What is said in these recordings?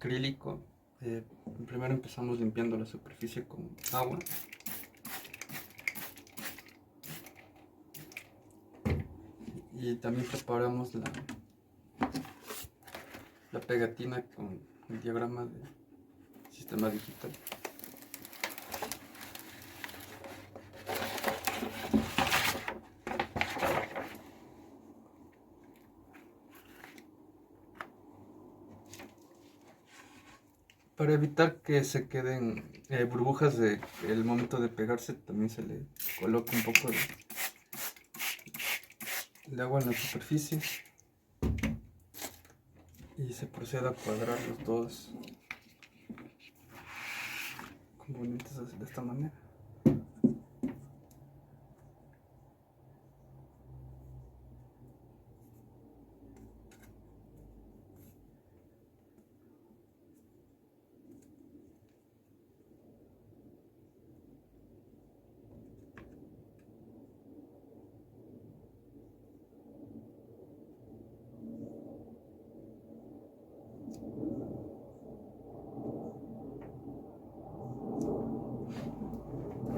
acrílico. Primero empezamos limpiando la superficie con agua. Y también preparamos la pegatina con el diagrama del sistema digital. Para evitar que se queden burbujas el momento de pegarse, también se le coloca un poco de agua en la superficie y se procede a cuadrar los dos componentes de esta manera.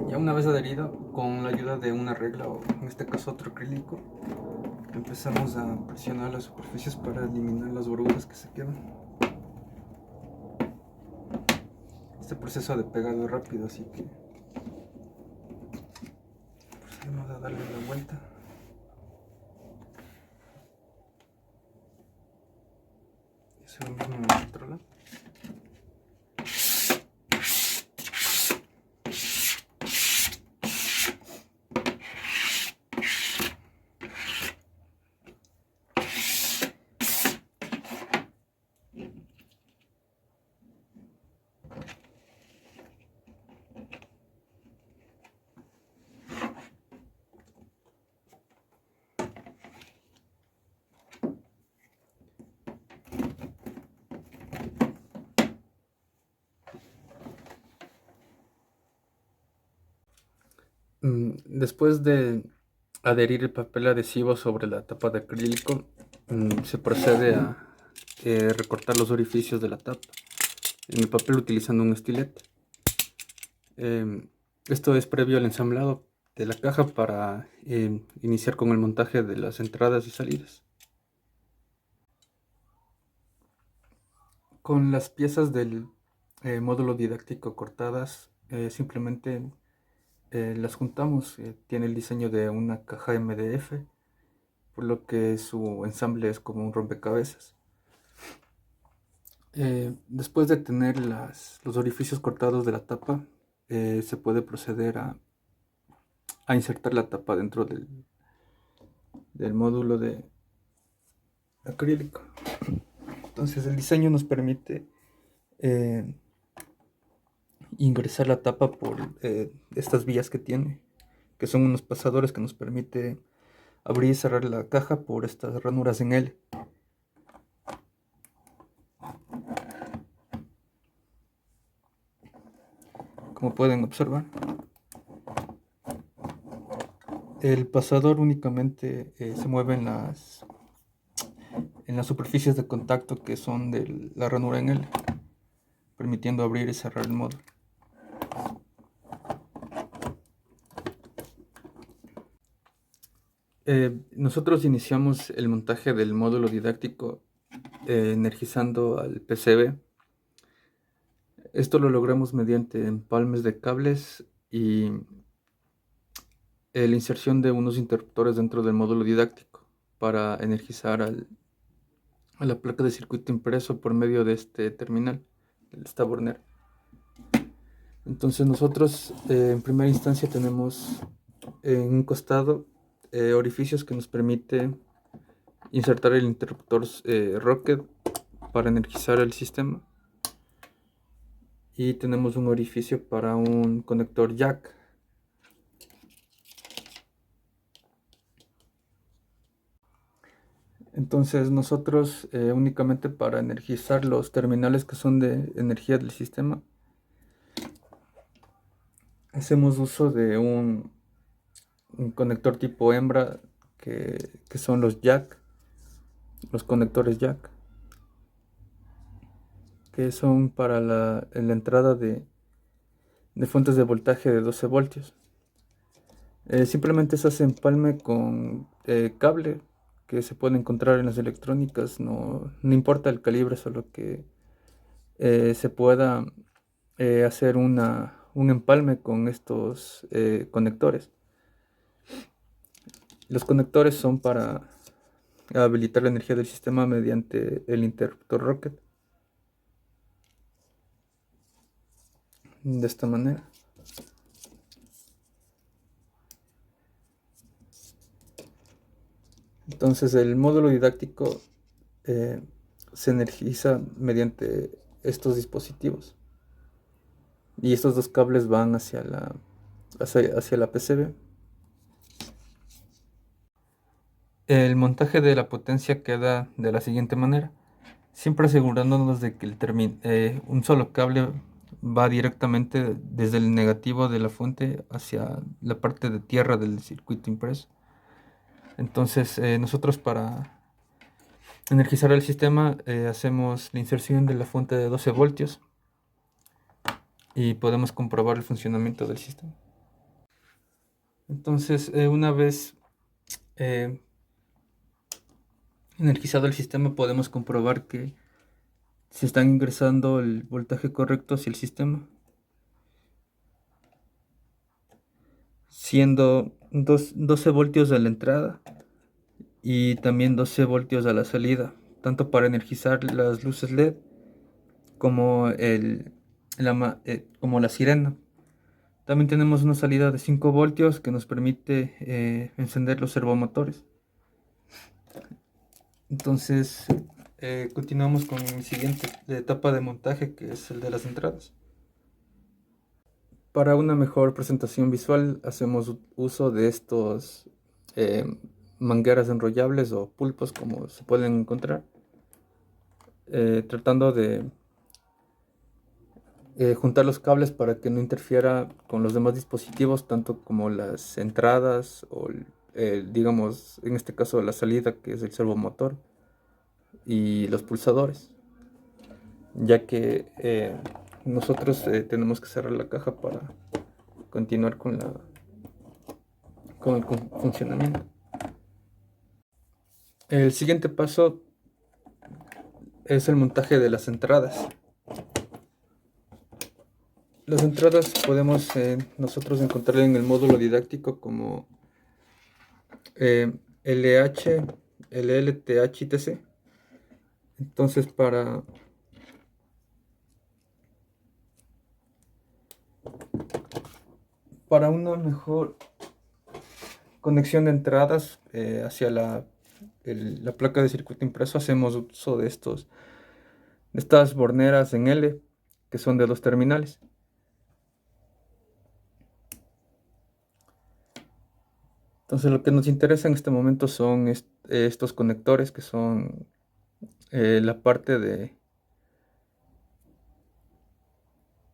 Ya una vez adherido, con la ayuda de una regla o en este caso otro acrílico, empezamos a presionar las superficies para eliminar las burbujas que se quedan. Este proceso de pegado es rápido, así que procedemos a darle la vuelta. Y hacer lo mismo en el otro lado. Después de adherir el papel adhesivo sobre la tapa de acrílico, se procede a recortar los orificios de la tapa en el papel utilizando un estilete. Esto es previo al ensamblado de la caja para iniciar con el montaje de las entradas y salidas. Con las piezas del módulo didáctico cortadas, simplemente las juntamos. Tiene el diseño de una caja MDF, por lo que su ensamble es como un rompecabezas. Después de tener los orificios cortados de la tapa, se puede proceder a insertar la tapa dentro del módulo de acrílico. Entonces el diseño nos permite ingresar la tapa por estas vías que tiene, que son unos pasadores que nos permite abrir y cerrar la caja por estas ranuras en L. Como pueden observar, el pasador únicamente se mueve en las superficies de contacto que son de la ranura en L, permitiendo abrir y cerrar el módulo. Nosotros iniciamos el montaje del módulo didáctico energizando al PCB. Esto lo logramos mediante empalmes de cables y la inserción de unos interruptores dentro del módulo didáctico para energizar a la placa de circuito impreso por medio de este terminal, el Staborner. Entonces nosotros en primera instancia tenemos en un costado orificios que nos permite insertar el interruptor Rocket para energizar el sistema, y tenemos un orificio para un conector jack. Entonces nosotros únicamente para energizar los terminales que son de energía del sistema hacemos uso de un conector tipo hembra que son los conectores jack, que son para la entrada de fuentes de voltaje de 12 voltios. Simplemente se hace empalme con cable que se puede encontrar en las electrónicas, no importa el calibre, solo que se pueda hacer un empalme con estos conectores. Los conectores son para habilitar la energía del sistema mediante el interruptor Rocket. De esta manera. Entonces el módulo didáctico se energiza mediante estos dispositivos. Y estos dos cables van hacia la PCB. El montaje de la potencia queda de la siguiente manera, siempre asegurándonos de que un solo cable va directamente desde el negativo de la fuente hacia la parte de tierra del circuito impreso. Entonces nosotros para energizar el sistema hacemos la inserción de la fuente de 12 voltios y podemos comprobar el funcionamiento del sistema. Entonces una vez energizado el sistema, podemos comprobar que se está ingresando el voltaje correcto hacia el sistema, siendo 12 voltios a la entrada y también 12 voltios a la salida, tanto para energizar las luces LED como, como la sirena. También tenemos una salida de 5 voltios que nos permite encender los servomotores. Entonces continuamos con mi siguiente etapa de montaje, que es el de las entradas. Para una mejor presentación visual hacemos uso de estos mangueras enrollables o pulpos, como se pueden encontrar, tratando de juntar los cables para que no interfiera con los demás dispositivos, tanto como las entradas o digamos en este caso la salida, que es el servomotor, y los pulsadores, ya que nosotros tenemos que cerrar la caja para continuar con el funcionamiento. El siguiente paso es el montaje de las entradas. Las entradas podemos nosotros encontrar en el módulo didáctico como LH, LLTH y TC. Entonces para una mejor conexión de entradas hacia la placa de circuito impreso, hacemos uso de estas borneras en L, que son de 2 terminales. Entonces lo que nos interesa en este momento son estos conectores, que son la parte de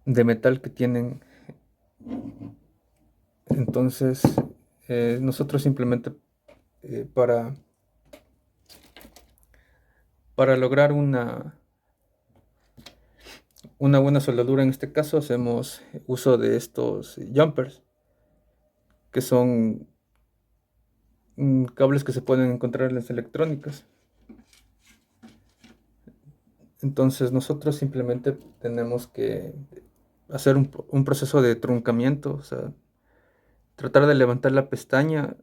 metal que tienen. Entonces nosotros simplemente para lograr una buena soldadura, en este caso hacemos uso de estos jumpers, que son cables que se pueden encontrar en las electrónicas. Entonces nosotros simplemente tenemos que hacer un proceso de truncamiento, o sea, tratar de levantar la pestaña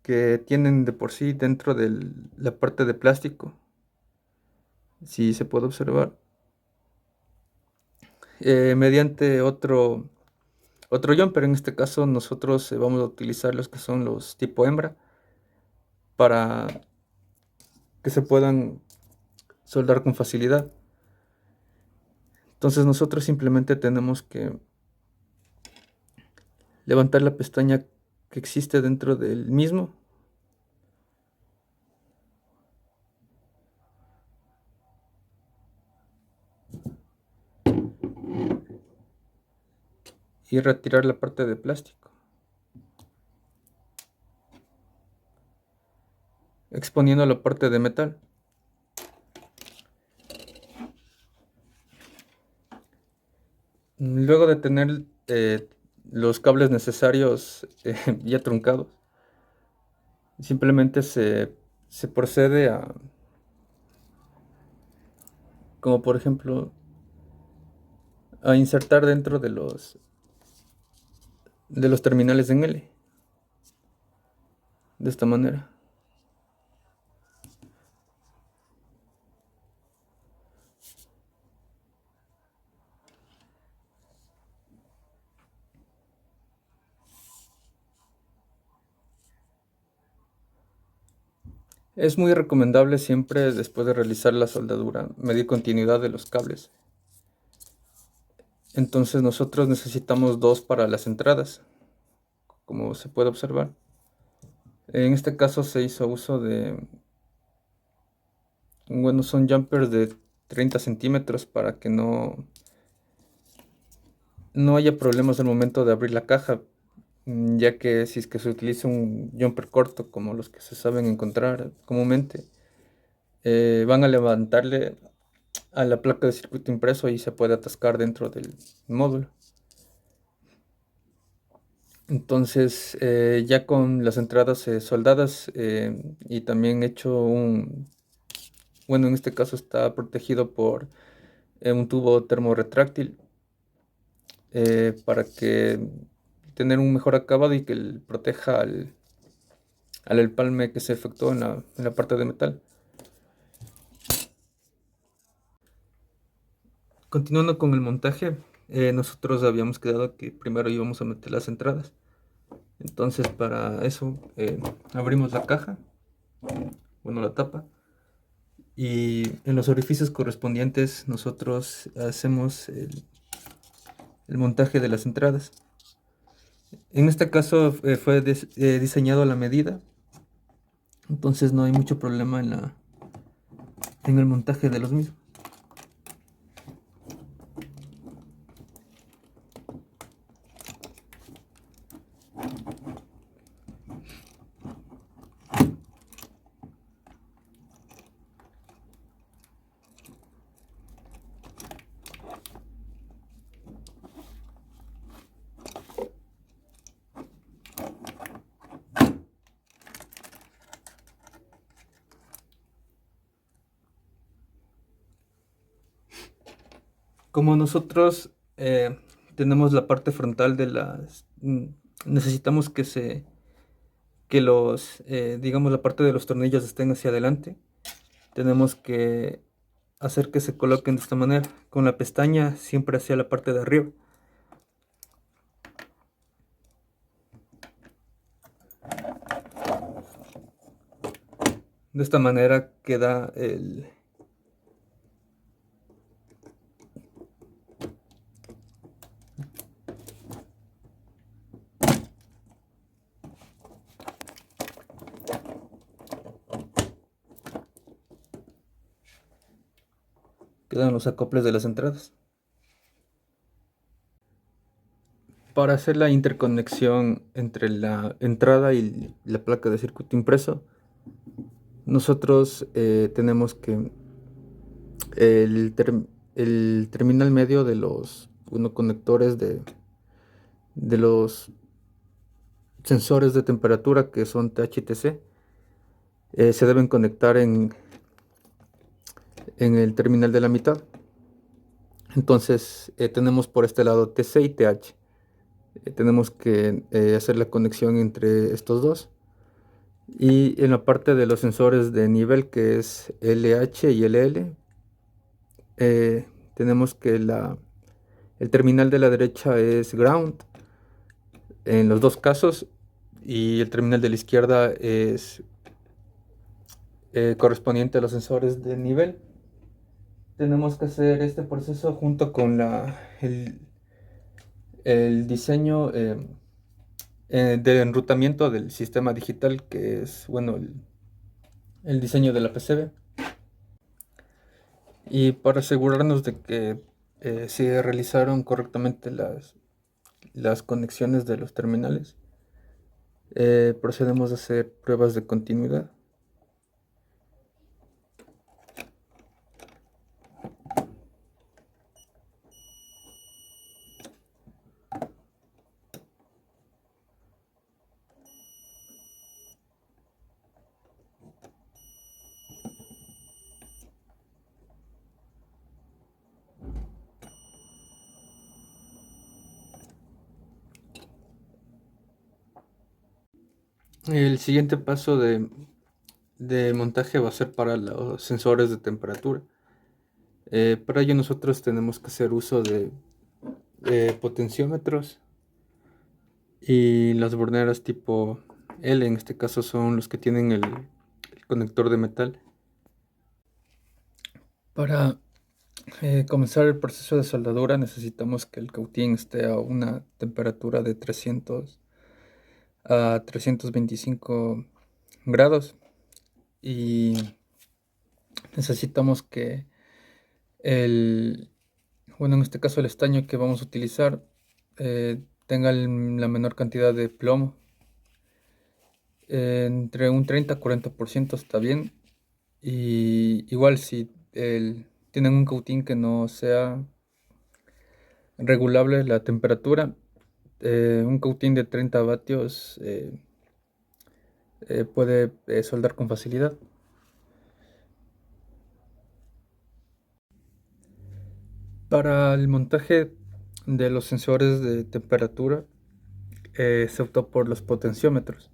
que tienen de por sí dentro de la parte de plástico, si se puede observar, mediante otro jumper. En este caso nosotros vamos a utilizar los que son los tipo hembra, para que se puedan soldar con facilidad. Entonces nosotros simplemente tenemos que levantar la pestaña que existe dentro del mismo y retirar la parte de plástico, exponiendo la parte de metal. Luego de tener los cables necesarios ya truncados, simplemente se procede a, como por ejemplo, a insertar dentro de los terminales en L, de esta manera. Es muy recomendable siempre, después de realizar la soldadura, medir continuidad de los cables. Entonces nosotros necesitamos dos para las entradas, como se puede observar. En este caso se hizo uso bueno, son jumpers de 30 centímetros para que no haya problemas al momento de abrir la caja, ya que si es que se utiliza un jumper corto, como los que se saben encontrar comúnmente, van a levantarle a la placa de circuito impreso y se puede atascar dentro del módulo. Entonces, ya con las entradas soldadas y también hecho bueno, en este caso está protegido por un tubo termorretráctil para que tener un mejor acabado y que proteja al empalme que se efectuó en la parte de metal. Continuando con el montaje, nosotros habíamos quedado que primero íbamos a meter las entradas. Entonces para eso abrimos la caja, bueno, la tapa, y en los orificios correspondientes nosotros hacemos el montaje de las entradas. En este caso fue diseñado a la medida, entonces no hay mucho problema en el montaje de los mismos. Como nosotros tenemos la parte frontal de necesitamos que digamos, la parte de los tornillos estén hacia adelante. Tenemos que hacer que se coloquen de esta manera, con la pestaña siempre hacia la parte de arriba. De esta manera quedan los acoples de las entradas. Para hacer la interconexión entre la entrada y la placa de circuito impreso, nosotros tenemos que el terminal medio de los conectores de los sensores de temperatura, que son THTC, se deben conectar en el terminal de la mitad. Entonces tenemos por este lado TC y TH. Tenemos que hacer la conexión entre estos dos. Y en la parte de los sensores de nivel, que es LH y LL, tenemos que el terminal de la derecha es ground en los dos casos, y el terminal de la izquierda es correspondiente a los sensores de nivel. Tenemos que hacer este proceso junto con el diseño de enrutamiento del sistema digital, que es, bueno, el diseño de la PCB. Y para asegurarnos de que se realizaron correctamente las conexiones de los terminales, procedemos a hacer pruebas de continuidad. El siguiente paso de montaje va a ser para los sensores de temperatura. Para ello nosotros tenemos que hacer uso de potenciómetros y las borneras tipo L, en este caso son los que tienen el conector de metal. Para comenzar el proceso de soldadura necesitamos que el cautín esté a una temperatura de 300 a 325 grados y necesitamos que en este caso el estaño que vamos a utilizar tenga la menor cantidad de plomo. Entre un 30 a 40% está bien. Y igual si tienen un cautín que no sea regulable la temperatura, un cautín de 30 vatios puede soldar con facilidad. Para el montaje de los sensores de temperatura se optó por los potenciómetros.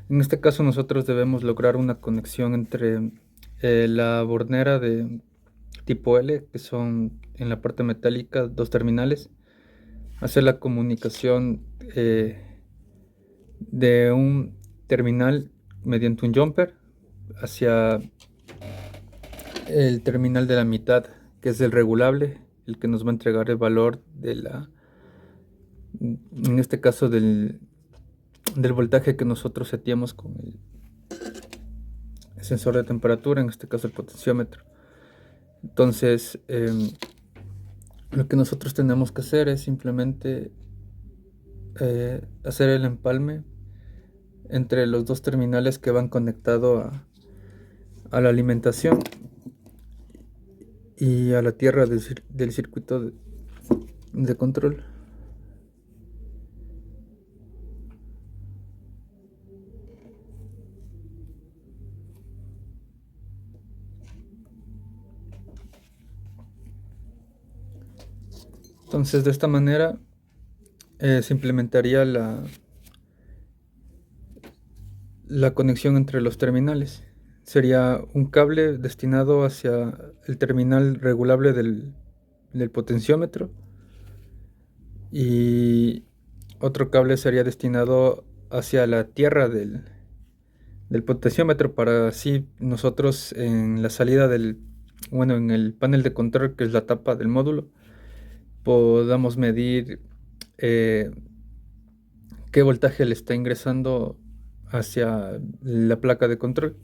En este caso nosotros debemos lograr una conexión entre la bornera de tipo L, que son en la parte metálica dos terminales, hacer la comunicación de un terminal mediante un jumper hacia el terminal de la mitad, que es el regulable, el que nos va a entregar el valor en este caso del voltaje que nosotros seteamos con el sensor de temperatura, en este caso el potenciómetro. Entonces, lo que nosotros tenemos que hacer es simplemente hacer el empalme entre los dos terminales que van conectados a la alimentación y a la tierra del circuito de control. Entonces, de esta manera se implementaría la conexión entre los terminales. Sería un cable destinado hacia el terminal regulable del potenciómetro y otro cable sería destinado hacia la tierra del potenciómetro para así nosotros en la salida en el panel de control, que es la tapa del módulo, podamos medir eh, qué voltaje le está ingresando hacia la placa de control.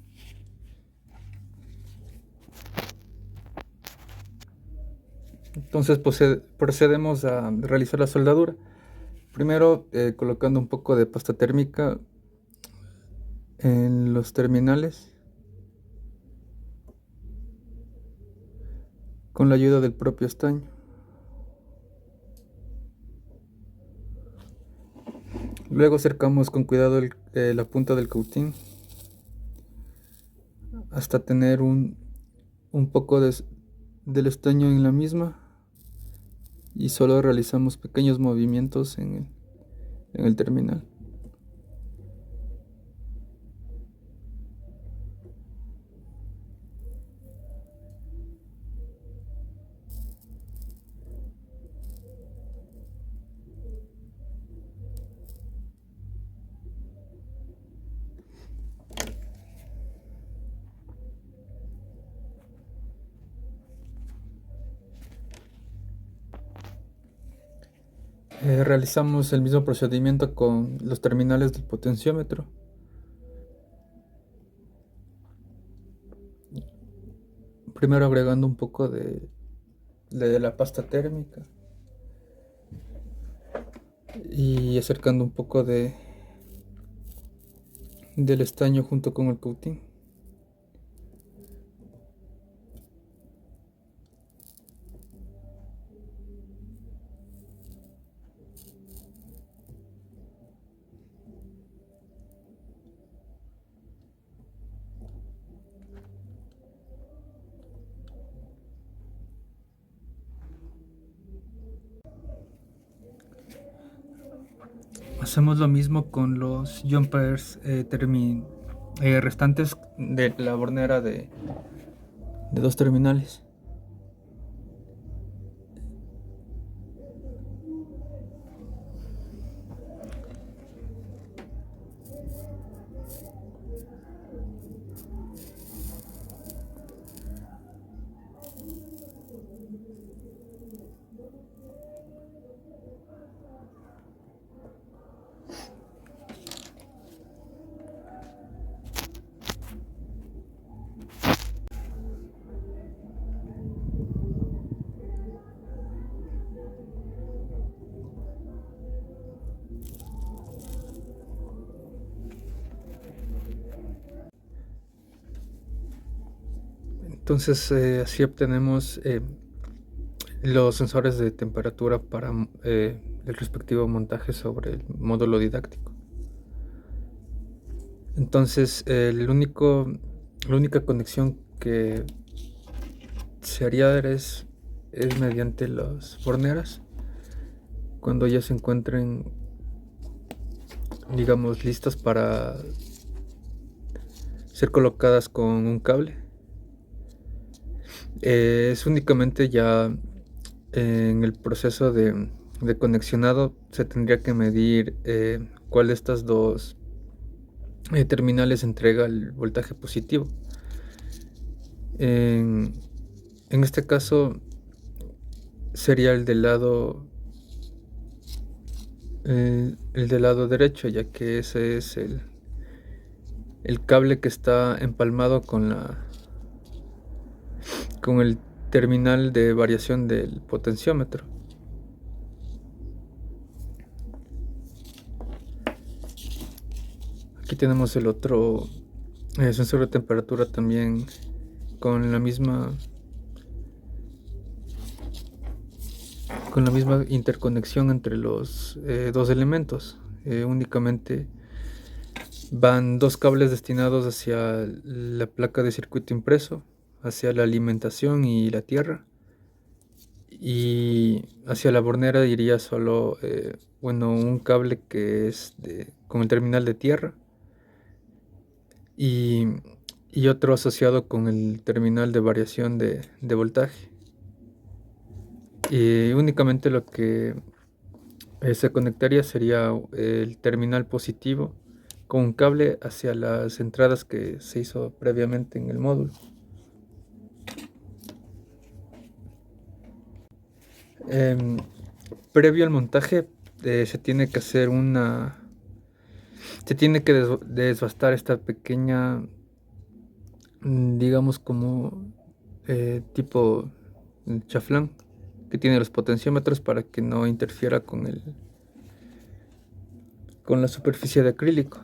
Entonces procedemos a realizar la soldadura. Primero colocando un poco de pasta térmica en los terminales con la ayuda del propio estaño. Luego acercamos con cuidado la punta del cautín hasta tener un poco del estaño en la misma y solo realizamos pequeños movimientos en el terminal. Realizamos el mismo procedimiento con los terminales del potenciómetro. Primero agregando un poco de la pasta térmica y acercando un poco del estaño junto con el cautín. Hacemos lo mismo con los jumpers restantes de la bornera de dos terminales. Entonces así obtenemos los sensores de temperatura para el respectivo montaje sobre el módulo didáctico. Entonces la única conexión que se haría es mediante las borneras cuando ya se encuentren, digamos, listas para ser colocadas con un cable. Es únicamente ya en el proceso de conexionado se tendría que medir cuál de estas dos terminales entrega el voltaje positivo. En este caso sería el del lado derecho, ya que ese es el cable que está empalmado con el terminal de variación del potenciómetro. Aquí tenemos el otro sensor de temperatura también con la misma interconexión entre los dos elementos. Únicamente van dos cables destinados hacia la placa de circuito impreso, hacia la alimentación y la tierra, y hacia la bornera iría solo un cable que es con el terminal de tierra y otro asociado con el terminal de variación de voltaje. Y únicamente lo que se conectaría sería el terminal positivo con un cable hacia las entradas que se hizo previamente en el módulo. Previo al montaje se tiene que hacer se tiene que desbastar esta pequeña, digamos, como tipo chaflán que tiene los potenciómetros para que no interfiera con la superficie de acrílico.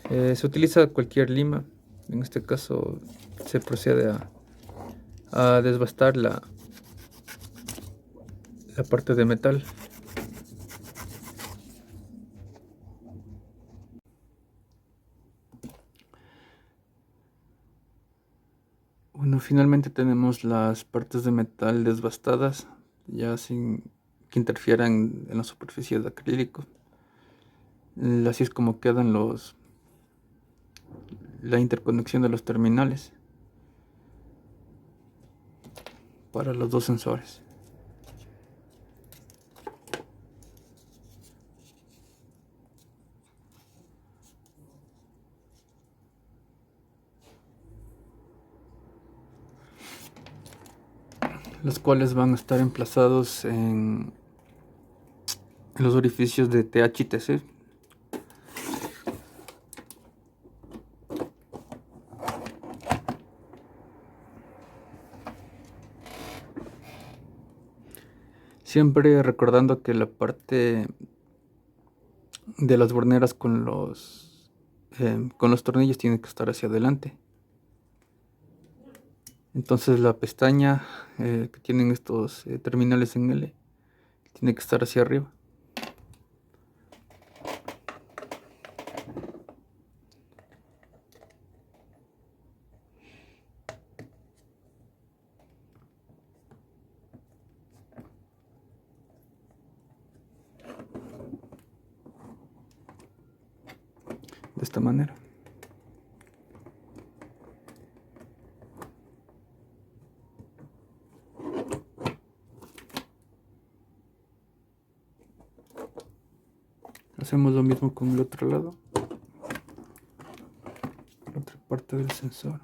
Se utiliza cualquier lima. En este caso se procede a desbastar la parte de metal. Bueno, finalmente tenemos las partes de metal desbastadas, ya sin que interfieran en la superficie de acrílico. Así es como quedan la interconexión de los terminales para los dos sensores. Los cuales van a estar emplazados en los orificios de TH y TC. Siempre recordando que la parte de las borneras con los tornillos tiene que estar hacia adelante. Entonces la pestaña que tienen estos terminales en L tiene que estar hacia arriba. de esta manera. Hacemos lo mismo con el otro lado, la otra parte del sensor.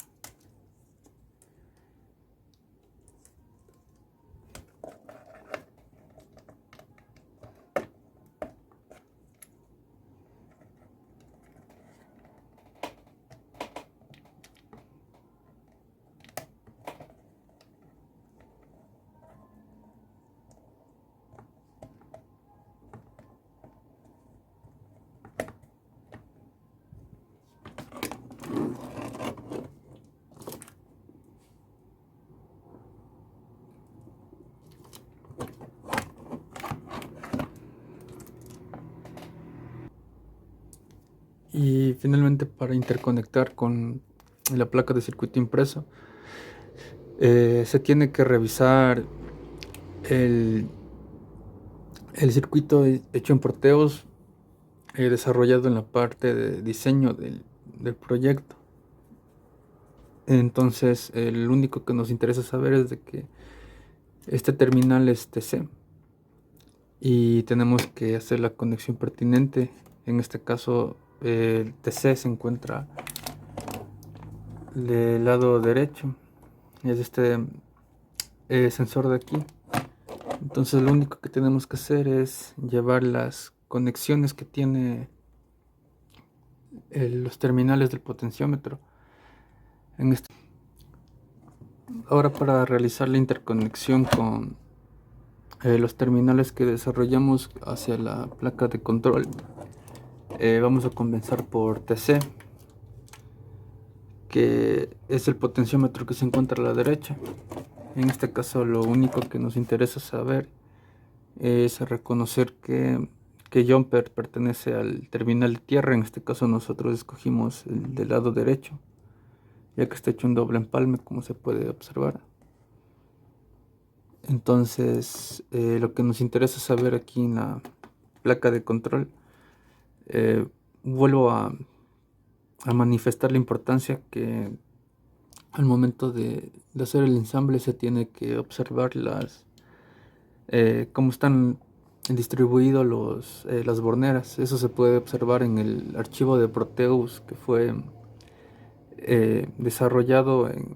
Y finalmente, para interconectar con la placa de circuito impreso, se tiene que revisar el circuito hecho en Proteus, desarrollado en la parte de diseño del proyecto. Entonces, lo único que nos interesa saber es de que este terminal es TC y tenemos que hacer la conexión pertinente. En este caso, el TC se encuentra del lado derecho, es este sensor de aquí. Entonces lo único que tenemos que hacer es llevar las conexiones que tiene los terminales del potenciómetro en este. Ahora, para realizar la interconexión con los terminales que desarrollamos hacia la placa de control, vamos a comenzar por TC, que es el potenciómetro que se encuentra a la derecha. En este caso, lo único que nos interesa saber es reconocer que jumper pertenece al terminal de tierra. En este caso nosotros escogimos el del lado derecho, ya que está hecho un doble empalme, como se puede observar. Entonces, lo que nos interesa saber aquí en la placa de control, vuelvo a manifestar la importancia que al momento de hacer el ensamble se tiene que observar cómo están distribuidos las borneras. Eso se puede observar en el archivo de Proteus que fue desarrollado en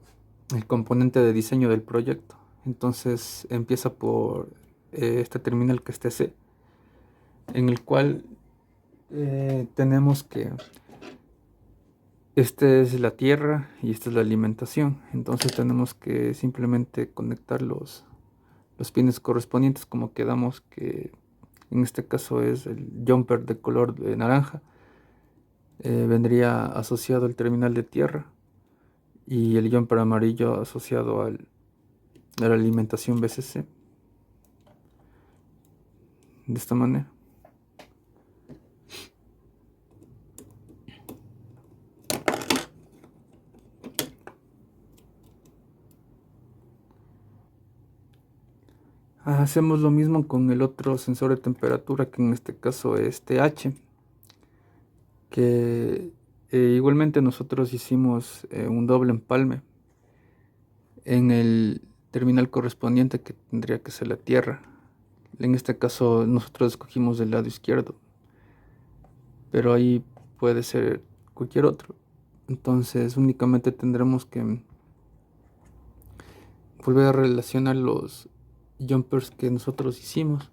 el componente de diseño del proyecto. Entonces empieza por este terminal que es TC, en el cual tenemos que esta es la tierra y esta es la alimentación. Entonces tenemos que simplemente conectar los pines correspondientes, como quedamos que en este caso es el jumper de color de naranja. Vendría asociado al terminal de tierra y el jumper amarillo asociado a la alimentación BCC, de esta manera. Hacemos lo mismo con el otro sensor de temperatura, que en este caso es TH, que igualmente nosotros hicimos un doble empalme en el terminal correspondiente, que tendría que ser la tierra. En este caso nosotros escogimos del lado izquierdo, pero ahí puede ser cualquier otro. Entonces únicamente tendremos que volver a relacionar los jumpers que nosotros hicimos.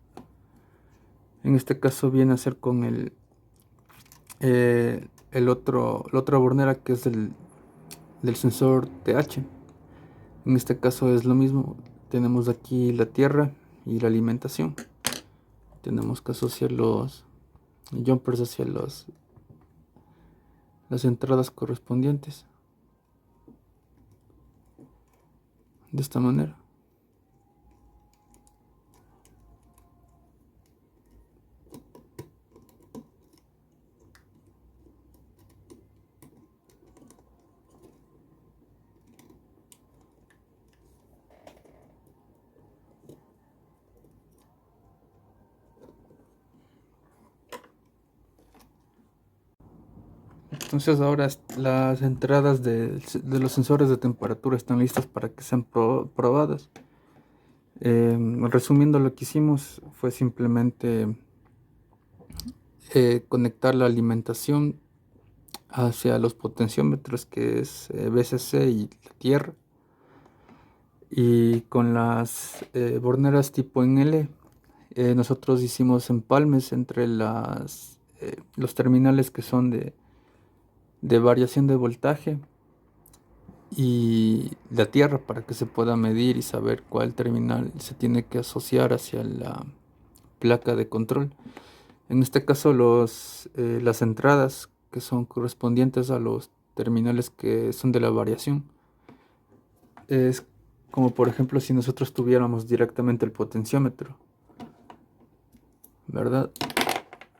En este caso viene a ser con la otra bornera, que es del sensor TH. En este caso es lo mismo. Tenemos aquí la tierra y la alimentación. Tenemos que asociar los jumpers hacia las entradas correspondientes, de esta manera. Entonces ahora las entradas de los sensores de temperatura están listas para que sean probadas. Resumiendo, lo que hicimos fue simplemente conectar la alimentación hacia los potenciómetros, que es VCC y la tierra, y con las borneras tipo NL nosotros hicimos empalmes entre los terminales que son de variación de voltaje y la tierra, para que se pueda medir y saber cuál terminal se tiene que asociar hacia la placa de control. En este caso las entradas que son correspondientes a los terminales que son de la variación. Es como por ejemplo si nosotros tuviéramos directamente el potenciómetro, ¿verdad?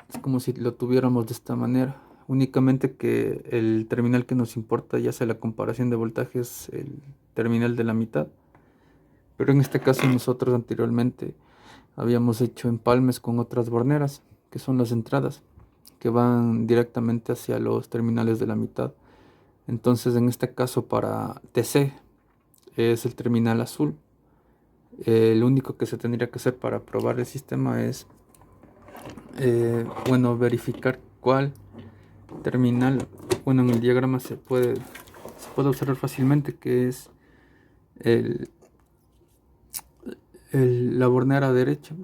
Es como si lo tuviéramos de esta manera. Únicamente que el terminal que nos importa, ya sea la comparación de voltajes, el terminal de la mitad. Pero en este caso nosotros anteriormente habíamos hecho empalmes con otras borneras, que son las entradas, que van directamente hacia los terminales de la mitad. Entonces en este caso para TC es el terminal azul. Lo único que se tendría que hacer para probar el sistema es verificar cuál terminal, bueno, en el diagrama se puede observar fácilmente que es el, la bornera derecha.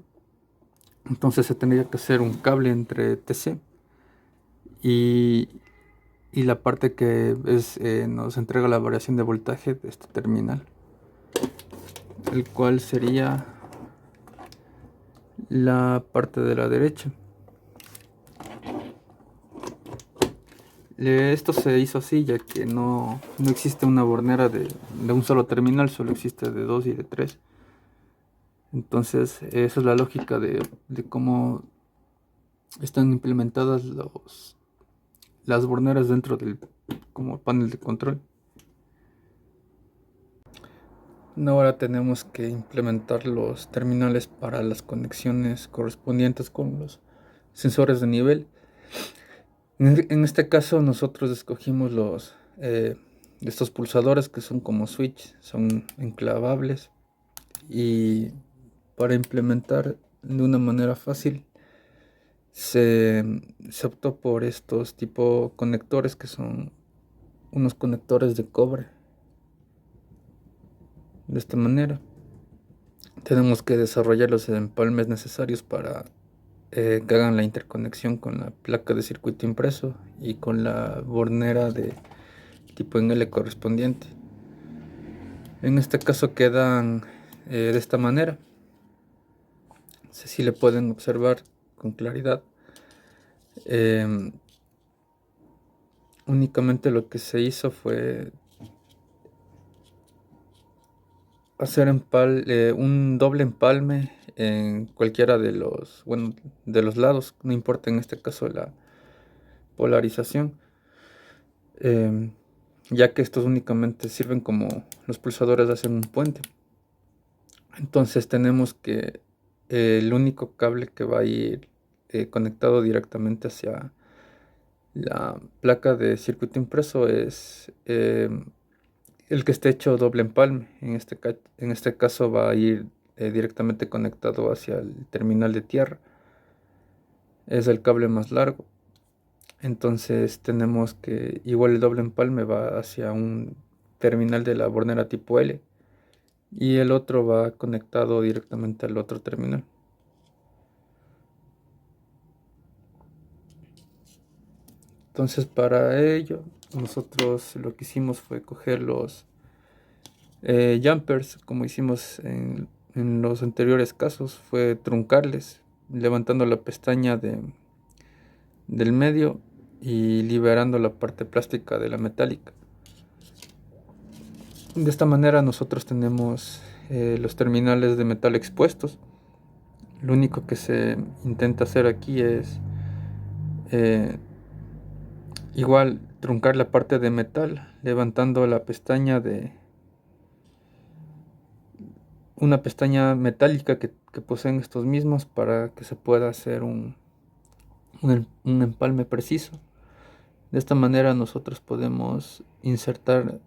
Entonces se tendría que hacer un cable entre TC y, y la parte que nos entrega la variación de voltaje de este terminal, el cual sería la parte de la derecha. Esto se hizo así ya que no existe una bornera de un solo terminal, solo existe de 2 y de 3. Entonces esa es la lógica de cómo están implementadas las borneras dentro del como panel de control. Ahora tenemos que implementar los terminales para las conexiones correspondientes con los sensores de nivel. En este caso nosotros escogimos estos pulsadores que son como switch, son enclavables, y para implementar de una manera fácil se optó por estos tipo conectores, que son unos conectores de cobre. De esta manera tenemos que desarrollar los empalmes necesarios para que hagan la interconexión con la placa de circuito impreso y con la bornera de tipo NL correspondiente. En este caso quedan de esta manera. No sé si le pueden observar con claridad. Únicamente lo que se hizo fue hacer un doble empalme en cualquiera de los lados, no importa en este caso la polarización, ya que estos únicamente sirven como los pulsadores hacen un puente. Entonces tenemos que el único cable que va a ir conectado directamente hacia la placa de circuito impreso es el que esté hecho doble empalme. En este caso va a ir directamente conectado hacia el terminal de tierra. Es el cable más largo. Entonces tenemos que igual el doble empalme va hacia un terminal de la bornera tipo L y el otro va conectado directamente al otro terminal. Entonces para ello nosotros lo que hicimos fue coger los jumpers, como hicimos en los anteriores casos, fue truncarles levantando la pestaña del medio y liberando la parte plástica de la metálica. De esta manera nosotros tenemos los terminales de metal expuestos. Lo único que se intenta hacer aquí es igual truncar la parte de metal levantando la pestaña una pestaña metálica que poseen estos mismos, para que se pueda hacer un empalme preciso. De esta manera nosotros podemos insertar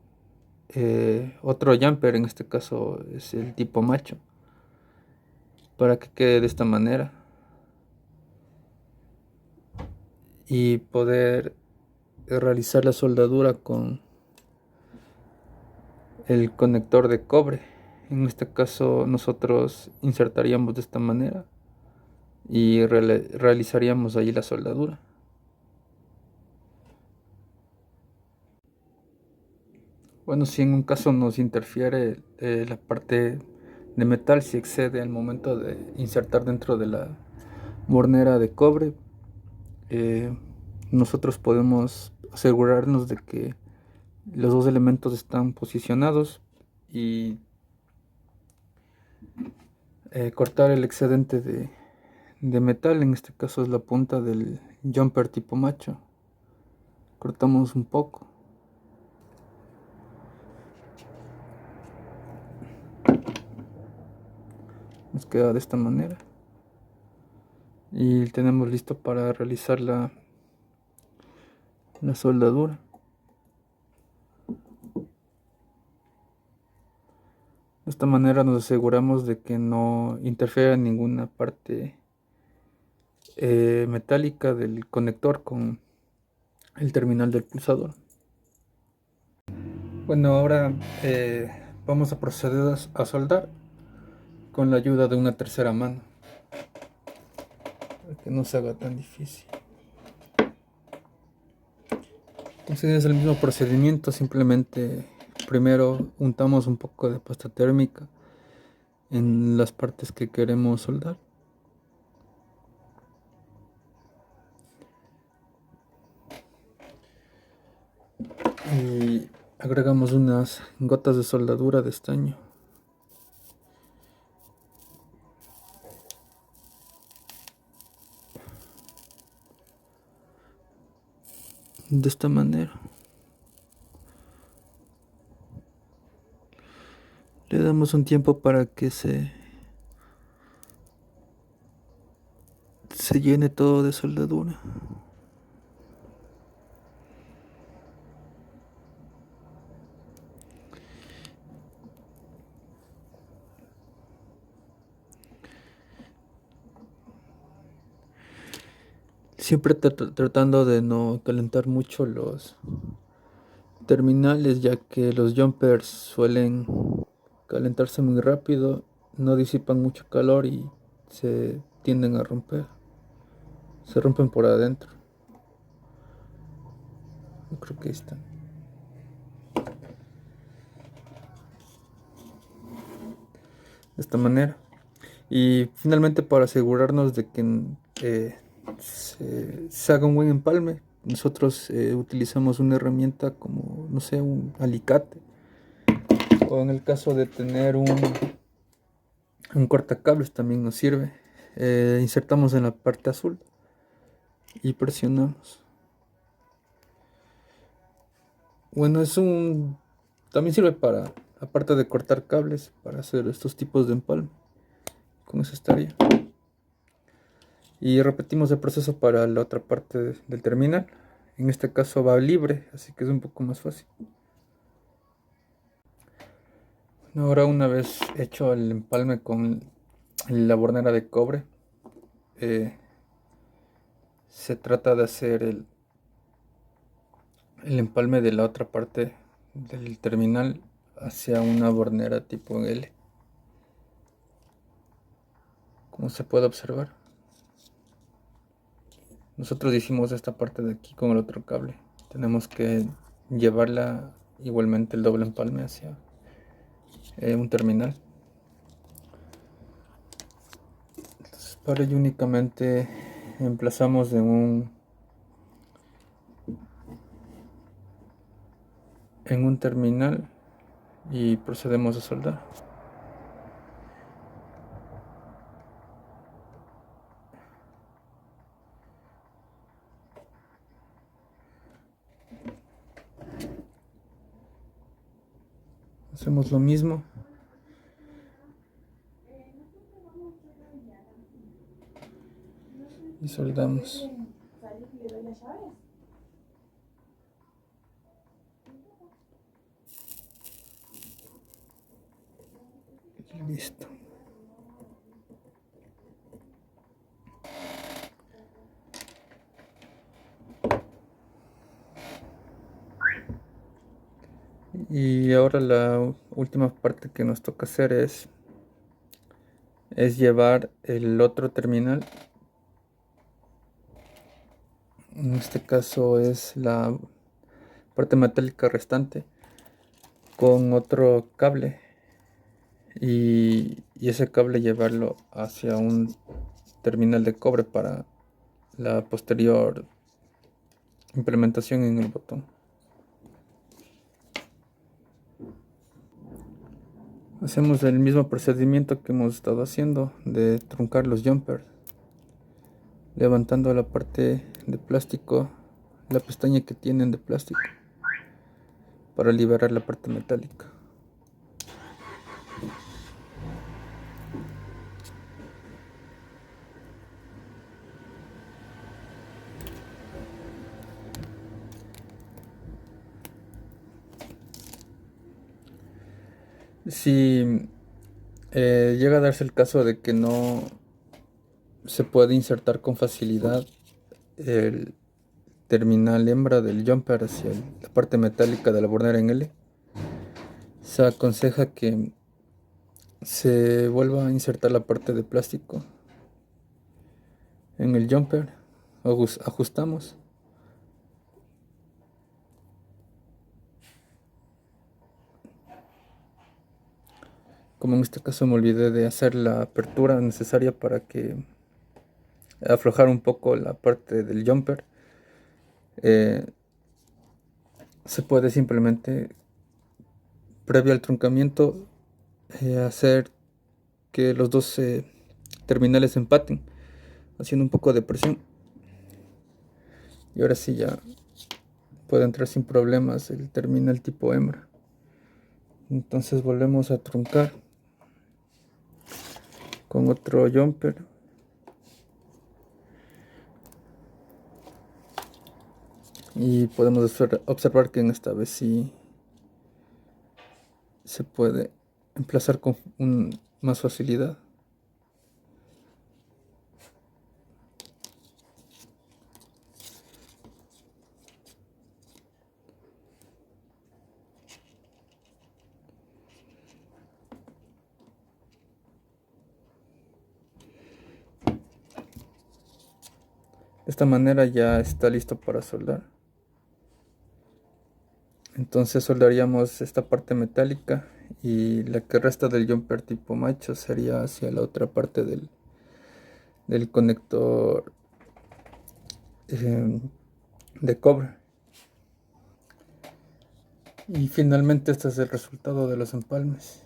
otro jumper, en este caso es el tipo macho, para que quede de esta manera y poder realizar la soldadura con el conector de cobre. En este caso nosotros insertaríamos de esta manera y realizaríamos ahí la soldadura. Bueno, si en un caso nos interfiere la parte de metal, si excede al momento de insertar dentro de la bornera de cobre, eh, nosotros podemos asegurarnos de que los dos elementos están posicionados y cortar el excedente de metal, en este caso es la punta del jumper tipo macho. Cortamos un poco. Nos queda de esta manera. Y tenemos listo para realizar la soldadura. De esta manera nos aseguramos de que no interfiera en ninguna parte metálica del conector con el terminal del pulsador. Bueno, ahora vamos a proceder a soldar con la ayuda de una tercera mano, para que no se haga tan difícil. Entonces es el mismo procedimiento, simplemente primero untamos un poco de pasta térmica en las partes que queremos soldar. Y agregamos unas gotas de soldadura de estaño. De esta manera. Le damos un tiempo para que se llene todo de soldadura. Siempre tratando de no calentar mucho los terminales, ya que los jumpers suelen calentarse muy rápido, no disipan mucho calor y se tienden a romper. Se rompen por adentro. Yo creo que ahí está. De esta manera. Y finalmente, para asegurarnos de que se haga un buen empalme, nosotros utilizamos una herramienta como, no sé, un alicate, o en el caso de tener un cortacables también nos sirve. Insertamos en la parte azul y presionamos. Bueno, también sirve para, aparte de cortar cables, para hacer estos tipos de empalme. Con eso estaría. Y repetimos el proceso para la otra parte del terminal. En este caso va libre, así que es un poco más fácil. Ahora, una vez hecho el empalme con la bornera de cobre, se trata de hacer el empalme de la otra parte del terminal hacia una bornera tipo L, como se puede observar. Nosotros hicimos esta parte de aquí con el otro cable. Tenemos que llevarla igualmente el doble empalme hacia un terminal. Entonces, para ello únicamente emplazamos en un terminal y procedemos a soldar. Hacemos lo mismo. Y soldamos. Listo. Y ahora la última parte que nos toca hacer es llevar el otro terminal. En este caso es la parte metálica restante con otro cable y ese cable llevarlo hacia un terminal de cobre para la posterior implementación en el botón. Hacemos el mismo procedimiento que hemos estado haciendo de truncar los jumpers, levantando la parte de plástico, la pestaña que tienen de plástico, para liberar la parte metálica. Si llega a darse el caso de que no se puede insertar con facilidad el terminal hembra del jumper hacia la parte metálica de la bornera en L, se aconseja que se vuelva a insertar la parte de plástico en el jumper. Ajustamos. Como en este caso me olvidé de hacer la apertura necesaria para que aflojar un poco la parte del jumper, se puede simplemente, previo al truncamiento, hacer que los dos terminales empaten, haciendo un poco de presión, y ahora sí ya puede entrar sin problemas el terminal tipo hembra. Entonces volvemos a truncar con otro jumper y podemos observar que en esta vez sí se puede emplazar con más facilidad. De esta manera ya está listo para soldar. Entonces soldaríamos esta parte metálica y la que resta del jumper tipo macho sería hacia la otra parte del conector de cobre. Y finalmente este es el resultado de los empalmes.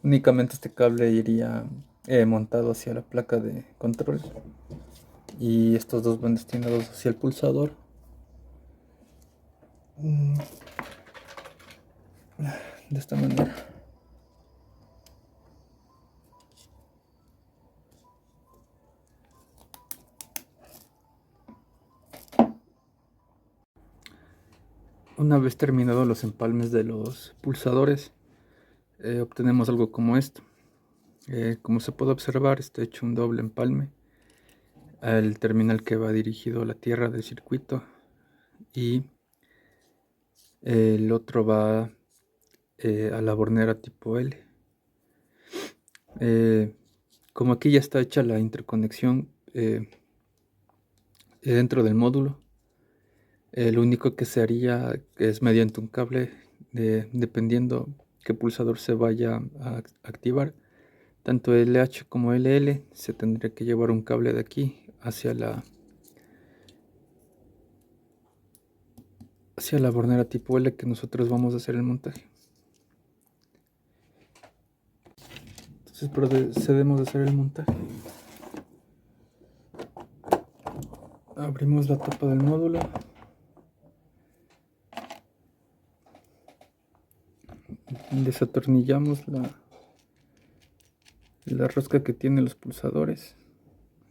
Únicamente este cable iría montado hacia la placa de control y estos dos van destinados hacia el pulsador. De esta manera. Una vez terminados los empalmes de los pulsadores, obtenemos algo como esto. Como se puede observar, está hecho un doble empalme al terminal que va dirigido a la tierra del circuito y el otro va a la bornera tipo L. Como aquí ya está hecha la interconexión dentro del módulo, lo único que se haría es mediante un cable, dependiendo qué pulsador se vaya a activar, tanto LH como LL, se tendría que llevar un cable de aquí hacia la bornera tipo L que nosotros vamos a hacer el montaje. Entonces procedemos a hacer el montaje. Abrimos la tapa del módulo. Desatornillamos la rosca que tienen los pulsadores.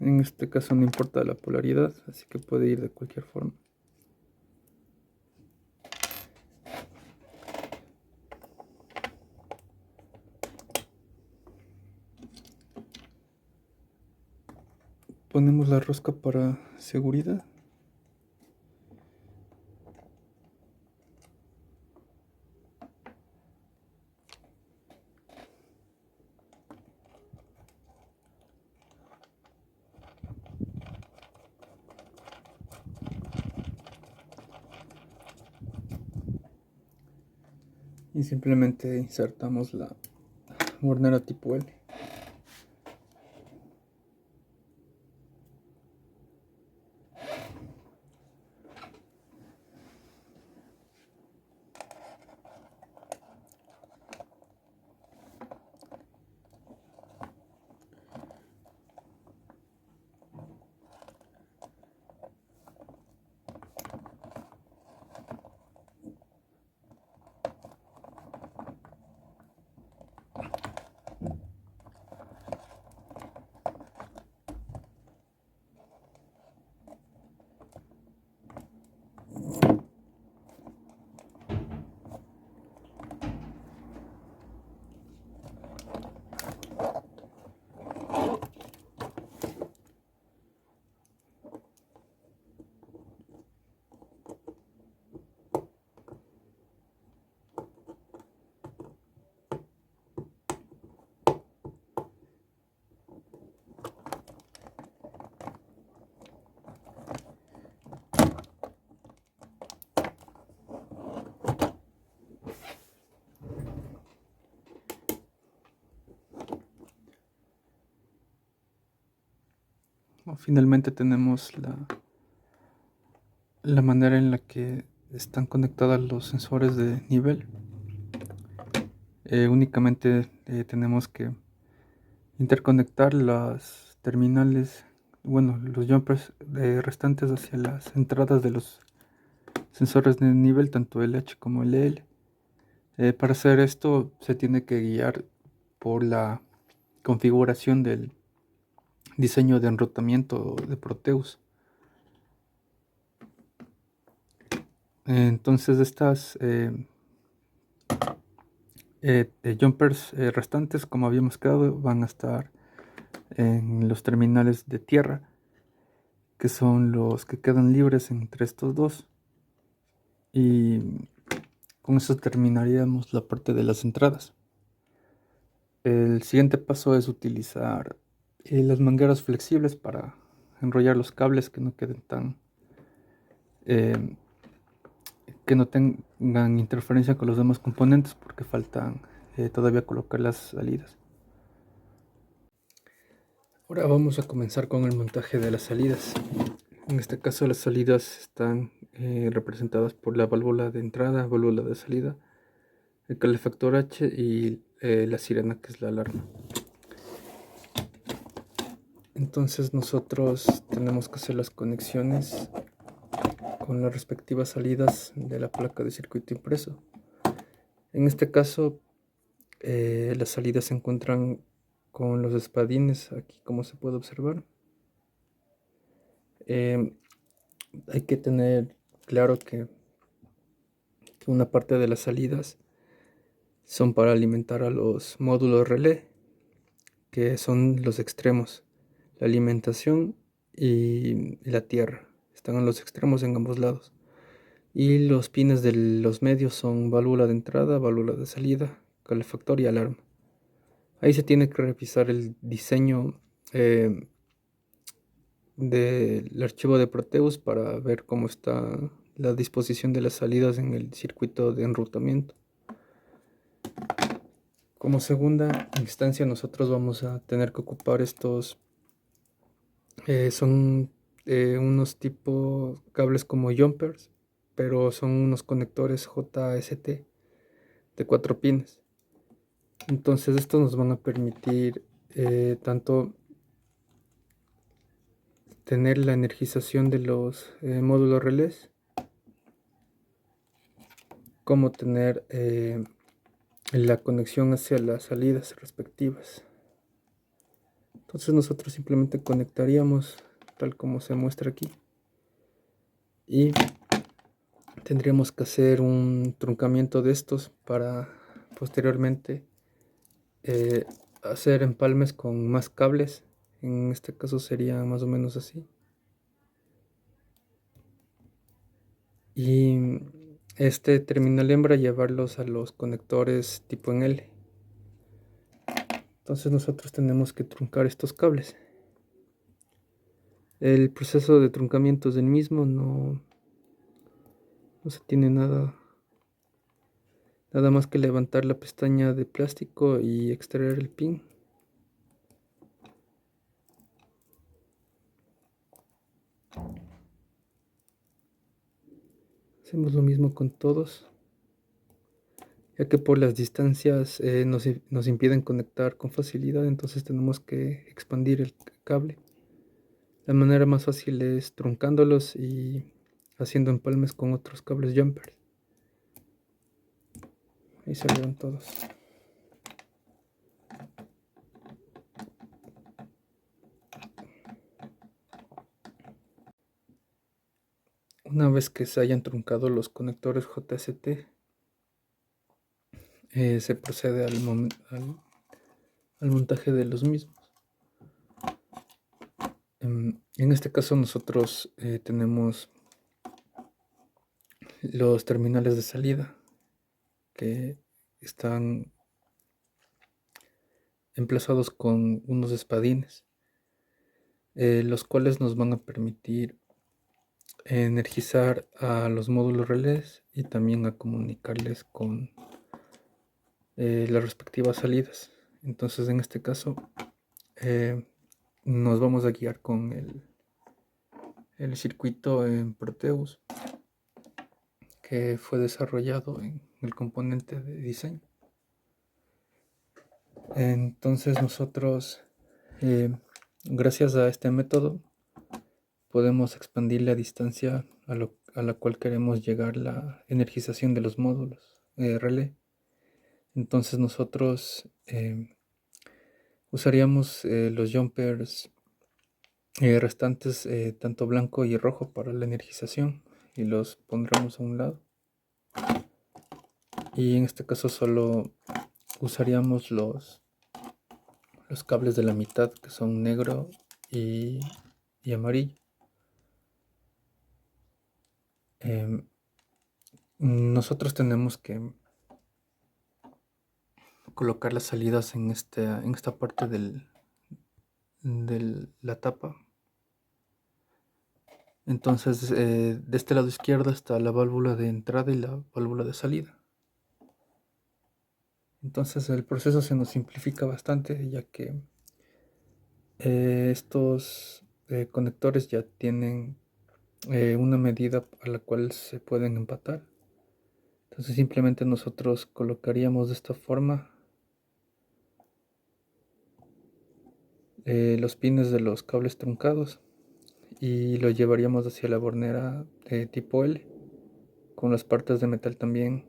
En este caso no importa la polaridad, así que puede ir de cualquier forma. ponemos la rosca para seguridad. Y simplemente insertamos la hornera tipo L. Finalmente tenemos la manera en la que están conectados los sensores de nivel. Únicamente tenemos que interconectar las terminales, bueno, los jumpers restantes hacia las entradas de los sensores de nivel, tanto LH como LL. Para hacer esto se tiene que guiar por la configuración del diseño de enrutamiento de Proteus. Entonces estas jumpers restantes, como habíamos quedado, van a estar en los terminales de tierra, que son los que quedan libres entre estos dos, y con eso terminaríamos la parte de las entradas. El siguiente paso es utilizar las mangueras flexibles para enrollar los cables que no queden tan que no tengan interferencia con los demás componentes, porque faltan todavía colocar las salidas. Ahora vamos a comenzar con el montaje de las salidas. En este caso las salidas están representadas por la válvula de entrada, válvula de salida, el calefactor H y la sirena, que es la alarma. Entonces nosotros tenemos que hacer las conexiones con las respectivas salidas de la placa de circuito impreso. En este caso las salidas se encuentran con los espadines aquí, como se puede observar. Hay que tener claro que una parte de las salidas son para alimentar a los módulos relé, que son los extremos, la alimentación y la tierra. Están en los extremos en ambos lados. Y los pines de los medios son válvula de entrada, válvula de salida, calefactor y alarma. Ahí se tiene que revisar el diseño del archivo de Proteus para ver cómo está la disposición de las salidas en el circuito de enrutamiento. Como segunda instancia nosotros vamos a tener que ocupar estos son unos tipo cables como jumpers, pero son unos conectores JST de 4 pines. Entonces estos nos van a permitir tanto tener la energización de los módulos relés, como tener la conexión hacia las salidas respectivas. Entonces nosotros simplemente conectaríamos tal como se muestra aquí y tendríamos que hacer un truncamiento de estos para posteriormente hacer empalmes con más cables En este caso sería más o menos así. Y este terminal hembra llevarlos a los conectores tipo en L. Entonces nosotros tenemos que truncar estos cables. El proceso de truncamiento del mismo no se tiene nada más que levantar la pestaña de plástico y extraer el pin. Hacemos lo mismo con todos, ya que por las distancias nos impiden conectar con facilidad, entonces tenemos que expandir el cable. La manera más fácil es truncándolos y haciendo empalmes con otros cables jumper. Ahí salieron todos. Una vez que se hayan truncado los conectores JST, se procede al montaje de los mismos. En este caso nosotros tenemos los terminales de salida que están emplazados con unos espadines, los cuales nos van a permitir energizar a los módulos relés y también a comunicarles con las respectivas salidas. Entonces en este caso nos vamos a guiar con el circuito en Proteus, que fue desarrollado en el componente de diseño. Entonces nosotros, gracias a este método, podemos expandir la distancia a la cual queremos llegar la energización de los módulos relé. Entonces nosotros usaríamos los jumpers restantes, tanto blanco y rojo, para la energización, y los pondremos a un lado. Y en este caso solo usaríamos los cables de la mitad, que son negro y amarillo. Nosotros tenemos que colocar las salidas en esta parte de la tapa. Entonces de este lado izquierdo está la válvula de entrada y la válvula de salida. Entonces el proceso se nos simplifica bastante, ya que estos conectores ya tienen una medida a la cual se pueden empatar. Entonces simplemente nosotros colocaríamos de esta forma los pines de los cables truncados y lo llevaríamos hacia la bornera de tipo L, con las partes de metal también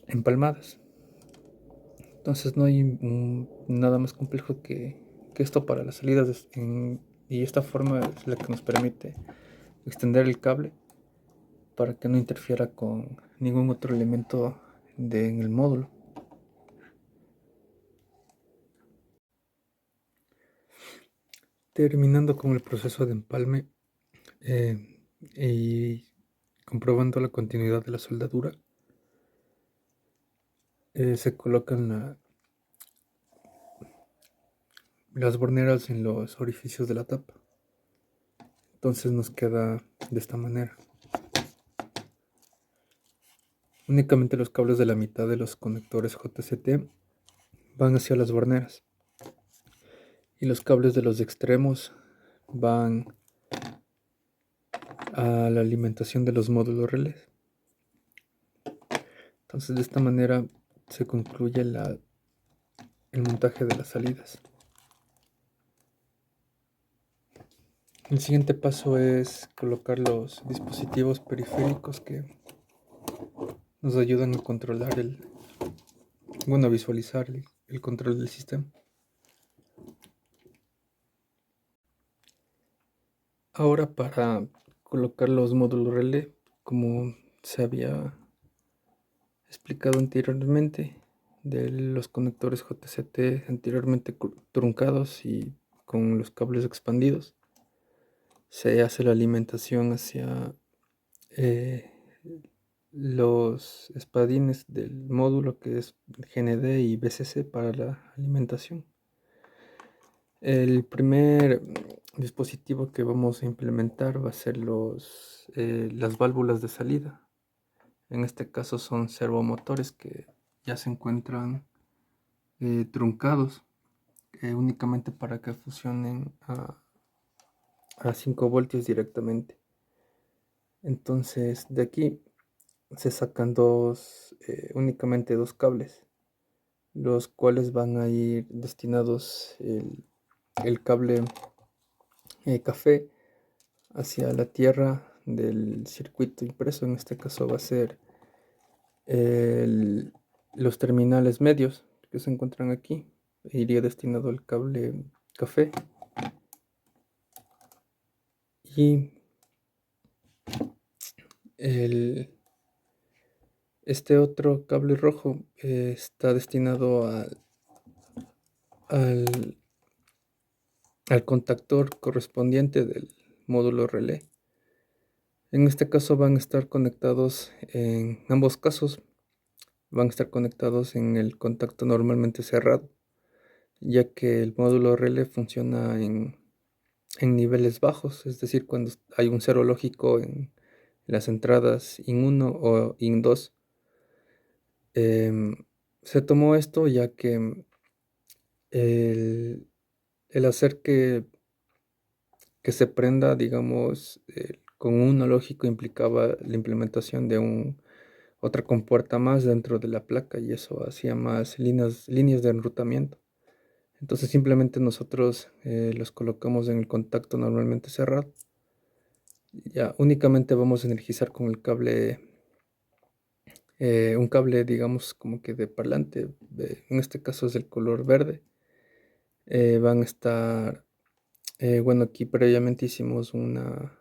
empalmadas. Entonces no hay nada más complejo que esto para las salidas, y esta forma es la que nos permite extender el cable para que no interfiera con ningún otro elemento en el módulo. Terminando con el proceso de empalme y comprobando la continuidad de la soldadura, se colocan las borneras en los orificios de la tapa. Entonces nos queda de esta manera. Únicamente los cables de la mitad de los conectores JCT van hacia las borneras y los cables de los extremos van a la alimentación de los módulos relés. Entonces de esta manera se concluye el montaje de las salidas. El siguiente paso es colocar los dispositivos periféricos que nos ayudan a controlar a visualizar el control del sistema. Ahora, para colocar los módulos relé, como se había explicado anteriormente, de los conectores JCT anteriormente truncados y con los cables expandidos. Se hace la alimentación hacia los espadines del módulo, que es GND y BCC para la alimentación. El primer dispositivo que vamos a implementar va a ser las válvulas de salida. En este caso son servomotores que ya se encuentran truncados únicamente para que funcionen a 5 voltios directamente. Entonces de aquí se sacan únicamente dos cables, los cuales van a ir destinados el cable café hacia la tierra del circuito impreso. En este caso va a ser los terminales medios que se encuentran aquí. Iría destinado al cable café, y este otro cable rojo está destinado al contactor correspondiente del módulo relé. En este caso van a estar conectados, en ambos casos van a estar conectados en el contacto normalmente cerrado, ya que el módulo relé funciona en niveles bajos, es decir, cuando hay un cero lógico en las entradas IN 1 o IN 2. Se tomó esto ya que el hacer que se prenda, digamos, con uno lógico implicaba la implementación de otra compuerta más dentro de la placa, y eso hacía más líneas de enrutamiento. Entonces simplemente nosotros los colocamos en el contacto normalmente cerrado. Ya únicamente vamos a energizar con el cable, un cable, digamos, como que de parlante, en este caso es del color verde. Van a estar, bueno, aquí previamente hicimos una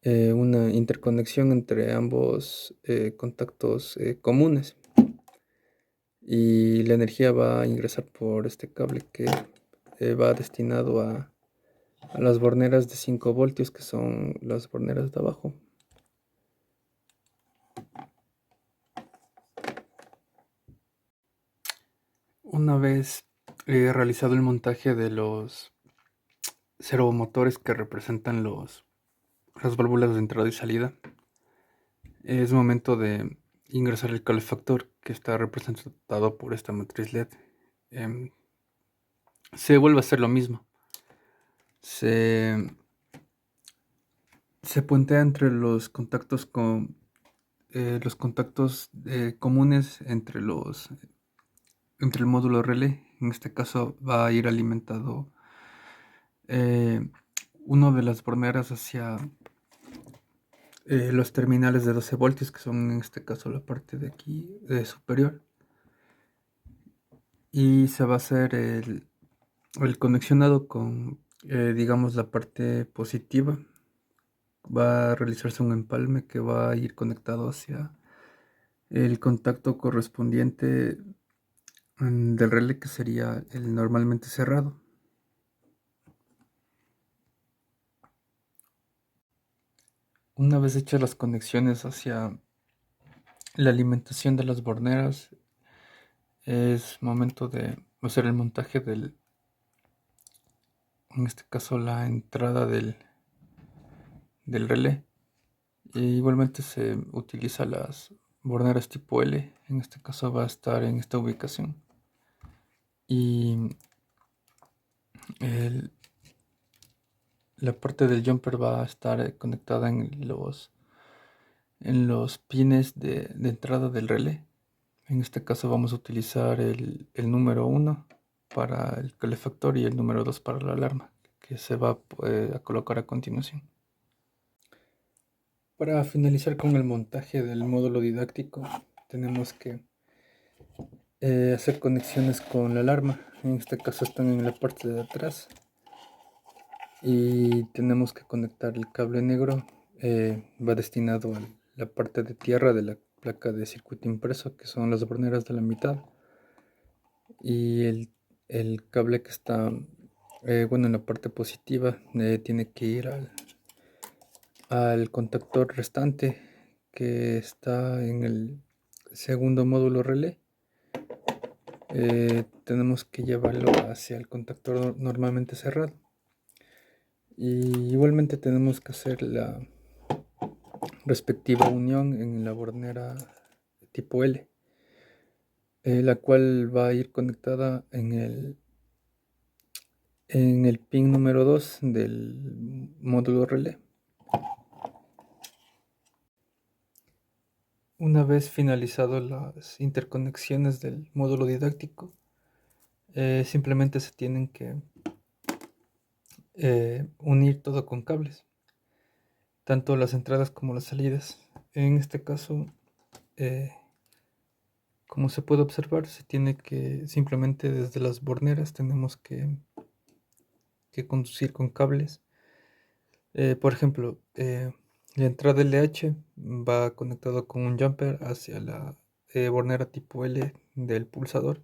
interconexión entre ambos contactos comunes, y la energía va a ingresar por este cable que va destinado a las borneras de 5 voltios, que son las borneras de abajo. Una vez realizado el montaje de los servomotores que representan las válvulas de entrada y salida, es momento de ingresar el calefactor, que está representado por esta matriz LED. Se vuelve a hacer lo mismo. Se puentea entre los contactos comunes entre el módulo relé. En este caso va a ir alimentado uno de las borneras hacia los terminales de 12 voltios, que son en este caso la parte de aquí superior, y se va a hacer el conexionado con digamos la parte positiva. Va a realizarse un empalme que va a ir conectado hacia el contacto correspondiente del relé, que sería el normalmente cerrado. Una vez hechas las conexiones hacia la alimentación de las borneras, es momento de hacer el montaje en este caso la entrada del relé. Igualmente se utiliza las borneras tipo L. En este caso va a estar en esta ubicación, y la parte del jumper va a estar conectada en los pines de entrada del relé. En este caso vamos a utilizar el número 1 para el calefactor y el número 2 para la alarma, que se va a colocar a continuación. Para finalizar con el montaje del módulo didáctico, tenemos que hacer conexiones con la alarma. En este caso están en la parte de atrás, y tenemos que conectar el cable negro. Va destinado a la parte de tierra de la placa de circuito impreso, que son las borneras de la mitad, y el cable que está, en la parte positiva, tiene que ir al contactor restante que está en el segundo módulo relé. Tenemos que llevarlo hacia el contactor normalmente cerrado, y igualmente tenemos que hacer la respectiva unión en la bornera tipo L, la cual va a ir conectada en el pin número 2 del módulo relé. Una vez finalizado las interconexiones del módulo didáctico, simplemente se tienen que unir todo con cables, tanto las entradas como las salidas. En este caso, eh, como se puede observar, se tiene que simplemente desde las borneras tenemos que conducir con cables. Por ejemplo, la entrada LH va conectado con un jumper hacia la bornera tipo L del pulsador.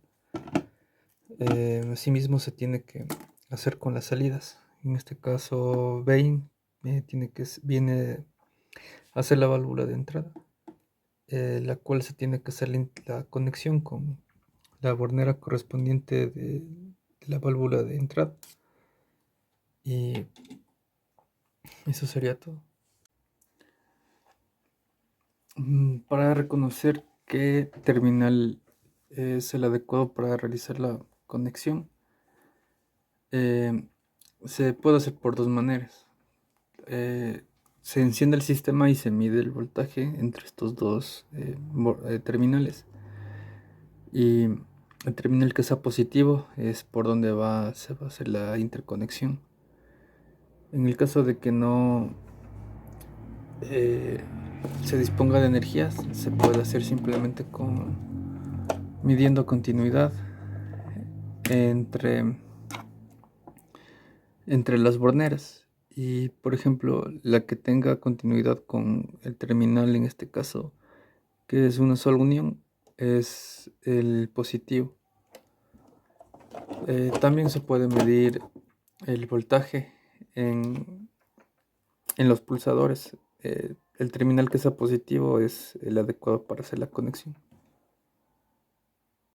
Asimismo se tiene que hacer con las salidas. En este caso, Bain viene a hacer la válvula de entrada, la cual se tiene que hacer la conexión con la bornera correspondiente de la válvula de entrada. Y eso sería todo. Para reconocer qué terminal es el adecuado para realizar la conexión, se puede hacer por dos maneras. Se enciende el sistema y se mide el voltaje entre estos dos terminales. Y el terminal que sea positivo es por donde se va a hacer la interconexión. En el caso de que no se disponga de energías, se puede hacer simplemente midiendo continuidad entre las borneras. Y por ejemplo, la que tenga continuidad con el terminal, en este caso, que es una sola unión, es el positivo. También se puede medir el voltaje en los pulsadores. El terminal que sea positivo es el adecuado para hacer la conexión.